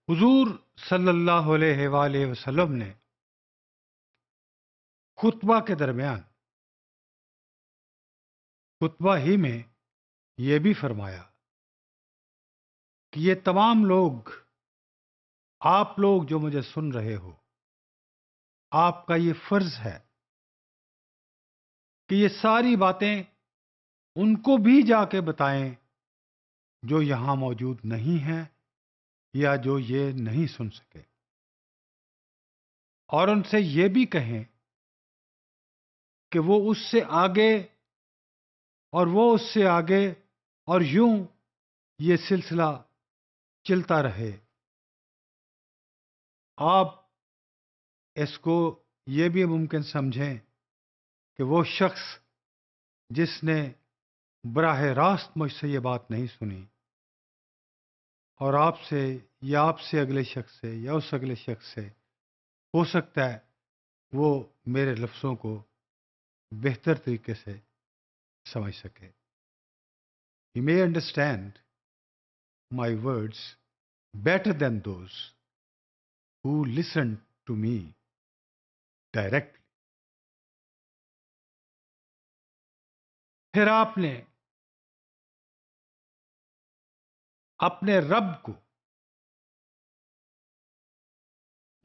حضور صلی اللہ علیہ وآلہ وسلم نے خطبہ کے درمیان خطبہ ہی میں یہ بھی فرمایا کہ یہ تمام لوگ، آپ لوگ جو مجھے سن رہے ہو، آپ کا یہ فرض ہے کہ یہ ساری باتیں ان کو بھی جا کے بتائیں جو یہاں موجود نہیں ہیں یا جو یہ نہیں سن سکے، اور ان سے یہ بھی کہیں کہ وہ اس سے آگے اور وہ اس سے آگے، اور یوں یہ سلسلہ چلتا رہے۔ آپ اس کو یہ بھی ممکن سمجھیں کہ وہ شخص جس نے براہ راست مجھ سے یہ بات نہیں سنی، اور آپ سے یا آپ سے اگلے شخص سے یا اس اگلے شخص سے ہو سکتا ہے وہ میرے لفظوں کو بہتر طریقے سے سمجھ سکے۔ He may understand my words better than those who listen to me directly۔ پھر آپ نے اپنے رب کو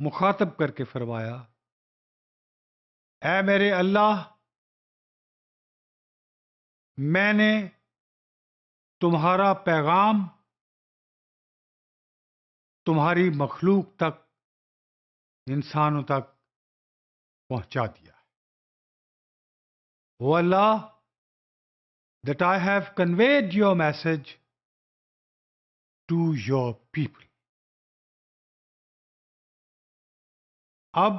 مخاطب کر کے فرمایا، اے میرے اللہ، میں نے تمہارا پیغام تمہاری مخلوق تک، انسانوں تک پہنچا دیا ہے۔ او اللہ، that I have conveyed your message to your people۔ اب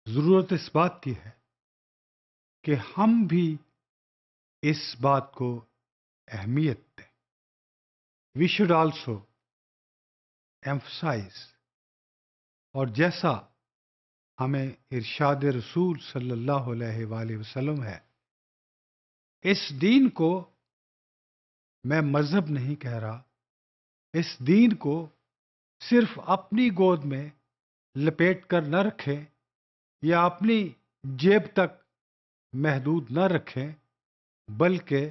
ضرورت اس بات کی ہے کہ ہم بھی اس بات کو اہمیت دیں۔ We should also emphasize، اور جیسا ہمیں ارشاد رسول صلی اللہ علیہ وآلہ وسلم ہے، اس دین کو میں مذہب نہیں کہہ رہا، اس دین کو صرف اپنی گود میں لپیٹ کر نہ رکھیں یا اپنی جیب تک محدود نہ رکھیں، بلکہ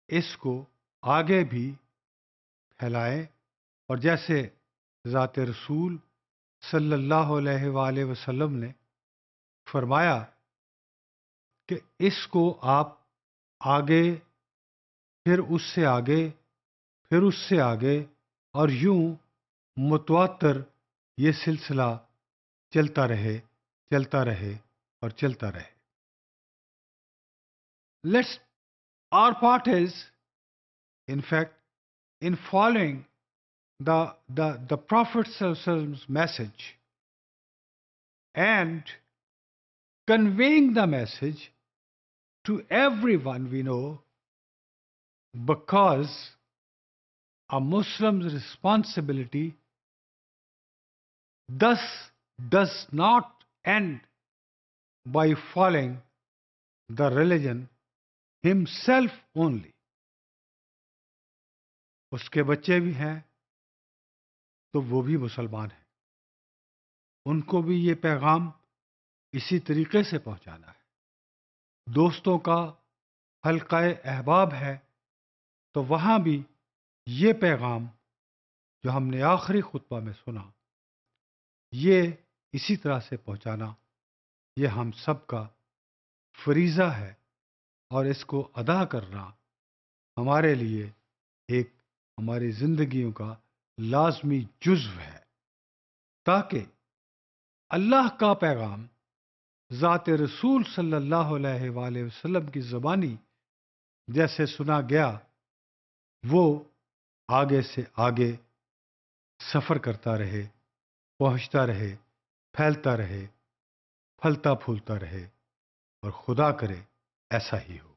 اس کو آگے بھی پھیلائیں۔ اور جیسے ذات رسول صلی اللہ علیہ وآلہ وسلم نے فرمایا کہ اس کو آپ آگے، پھر اس سے آگے، پھر اس سے آگے، اور یوں متواتر یہ سلسلہ چلتا رہے، چلتا رہے اور چلتا رہے۔ Let's our part is, in fact, in following the Prophet sallallahu alaihi wasallam's message and conveying the message to everyone we know, because a Muslim's responsibility thus does not end by following the religion himself only۔ اس کے بچے بھی ہیں تو وہ بھی مسلمان ہیں، ان کو بھی یہ پیغام اسی طریقے سے پہنچانا ہے۔ دوستوں کا حلقہ احباب ہے تو وہاں بھی یہ پیغام جو ہم نے آخری خطبہ میں سنا، یہ اسی طرح سے پہنچانا، یہ ہم سب کا فریضہ ہے، اور اس کو ادا کرنا ہمارے لیے ایک ہماری زندگیوں کا لازمی جزو ہے، تاکہ اللہ کا پیغام ذات رسول صلی اللہ علیہ وآلہ وسلم کی زبانی جیسے سنا گیا، وہ آگے سے آگے سفر کرتا رہے، پہنچتا رہے، پھیلتا رہے، پھلتا پھولتا رہے، اور خدا کرے ایسا ہی ہو۔